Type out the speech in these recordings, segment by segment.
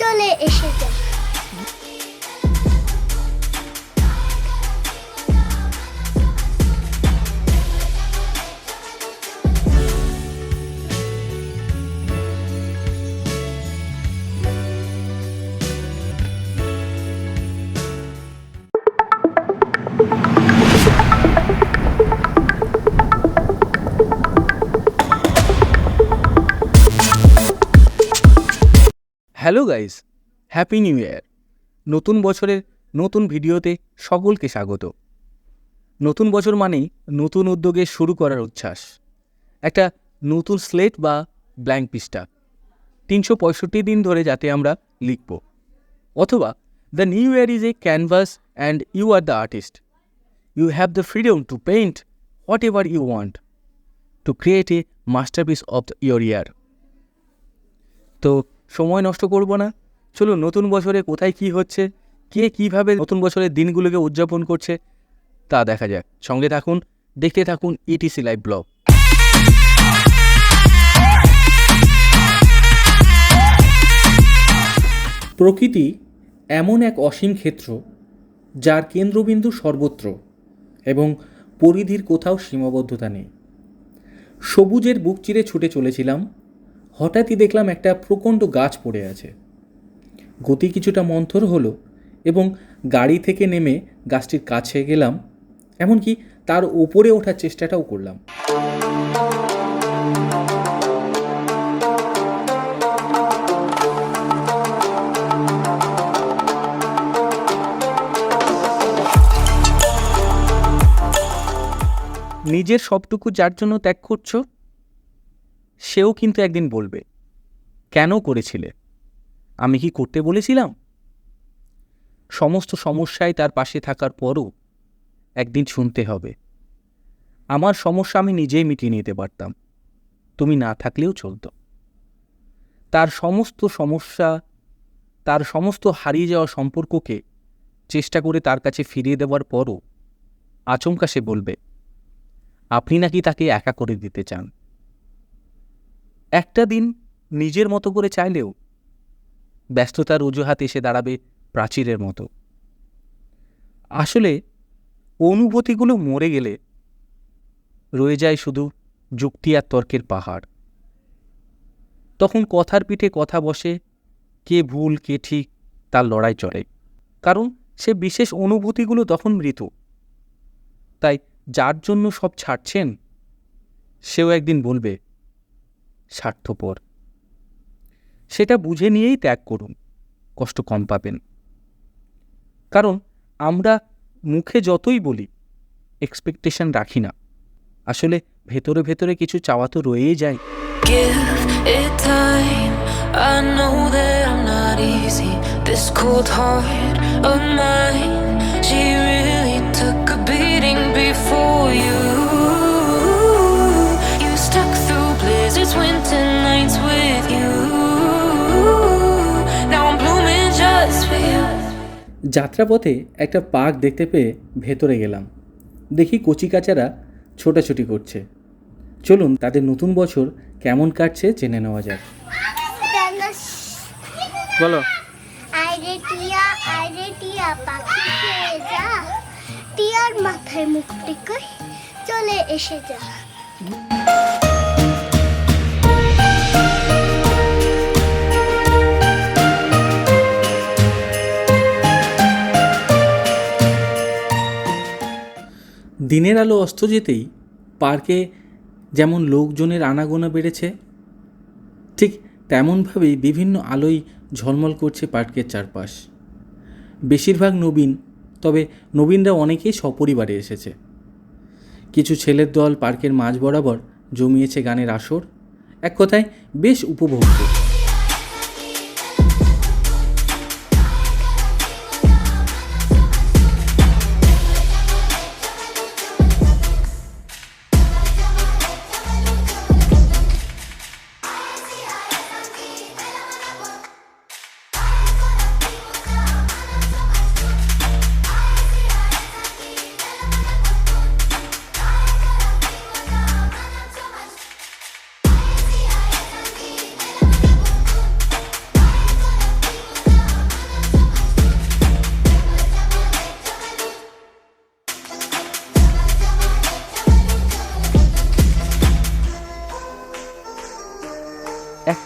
চলে এসে যা। Hello guys, happy new year. নতুন বছরের নতুন ভিডিওতে সকলকে স্বাগত। নতুন বছর মানেই নতুন উদ্যোগে শুরু করার উচ্ছ্বাস, একটা নতুন স্লেট বা ব্ল্যাঙ্ক পৃষ্ঠা ৩৬৫ দিন ধরে যাতে আমরা লিখব। অথবা the new year is a canvas and you are the artist. You have the freedom to paint what you want to create a masterpiece of your year. তো সময় নষ্ট করব না, চলো নতুন বছরে কোথায় কি হচ্ছে, কে কীভাবে নতুন বছরের দিনগুলোকে উদযাপন করছে তা দেখা যাক। সঙ্গে থাকুন, দেখতে থাকুন ইটিসি লাইভ ব্লগ। প্রকৃতি এমন এক অসীম ক্ষেত্র যার কেন্দ্রবিন্দু সর্বত্র এবং পরিধির কোথাও সীমাবদ্ধতা নেই। সবুজের বুক চিরে ছুটে চলেছিলাম, হঠাৎই দেখলাম একটা প্রকাণ্ড গাছ পড়ে আছে। গতি কিছুটা মন্থর হলো এবং গাড়ি থেকে নেমে গাছটির কাছে গেলাম, এমনকি তার ওপরে ওঠার চেষ্টাটাও করলাম। নিজের সবটুকু যার জন্য ত্যাগ করছো, সেও কিন্তু একদিন বলবে, কেন করেছিলে? আমি কি করতে বলেছিলাম? সমস্ত সমস্যায় তার পাশে থাকার পরও একদিন শুনতে হবে, আমার সমস্যা আমি নিজেই মিটিয়ে নিতে পারতাম, তুমি না থাকলেও চলতো। তার সমস্ত সমস্যা, তার সমস্ত হারিয়ে যাওয়া সম্পর্ককে চেষ্টা করে তার কাছে ফিরিয়ে দেওয়ার পরও আচমকা সে বলবে, আপনি নাকি তাকে একা করে দিতে চান। একটা দিন নিজের মতো করে চাইলেও ব্যস্ততার অজুহাত এসে দাঁড়াবে প্রাচীরের মতো। আসলে অনুভূতিগুলো মরে গেলে রয়ে যায় শুধু যুক্তি আর তর্কের পাহাড়। তখন কথার পিঠে কথা বসে, কে ভুল কে ঠিক তার লড়াই চলে, কারণ সে বিশেষ অনুভূতিগুলো তখন মৃত। তাই যার জন্য সব ছাড়ছেন, সেও একদিন বলবে স্বার্থপর। সেটা বুঝে নিয়েই ত্যাগ করুন, কষ্ট কম পাবেন। কারণ আমরা মুখে যতই বলি এক্সপেকটেশন রাখি না, আসলে ভেতরে ভেতরে কিছু চাওয়া তো রয়েই যায়। Give it time. I know that I'm not easy. This cold heart of mine, she really took a beating before you. You stuck through blizzards, winter nights with you. Now I'm blooming just for you. যাত্রাপথে একটা park দেখতে পেয়ে ভেতরে গেলাম, দেখি কচিকাচারা ছোটাছুটি করছে। চলুন তাদের নতুন বছর কেমন কাটছে জেনে নেওয়া যাক। বলো। আইরে টিয়া পাখি খেয়ে যা, টিয়ার মাথায় মুক্তি কই চলে এসে যা। দিনের আলো অস্ত যেতেই পার্কে যেমন লোকজনের আনাগোনা বেড়েছে, ঠিক তেমনভাবেই বিভিন্ন আলোয় ঝলমল করছে পার্কের চারপাশ। বেশিরভাগ নবীন, তবে নবীনরা অনেকেই সপরিবারে এসেছে। কিছু ছেলের দল পার্কের মাঝ বরাবর জমিয়েছে গানের আসর, এক কথায় বেশ উপভোগ্য।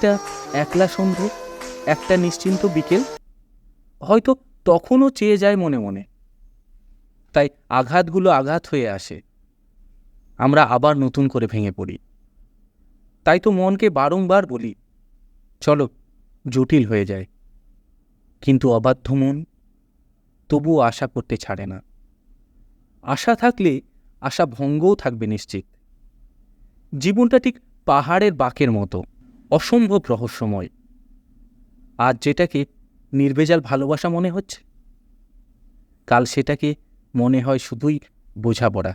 একটা একলা সন্ধে, একটা নিশ্চিন্ত বিকেল, হয়তো তখনও চেয়ে যায় মনে মনে। তাই আঘাতগুলো আঘাত হয়ে আসে, আমরা আবার নতুন করে ভেঙে পড়ি। তাই তো মনকে বারংবার বলি, চলো জটিল হয়ে যায়। কিন্তু অবাধ্য মন তবুও আশা করতে ছাড়ে না। আশা থাকলে আশা ভঙ্গও থাকবে নিশ্চিত। জীবনটা ঠিক পাহাড়ের বাঁকের মতো, অসম্ভব রহস্যময়। আজ যেটাকে নির্ভেজাল ভালোবাসা মনে হচ্ছে, কাল সেটাকে মনে হয় শুধুই বোঝাপড়া।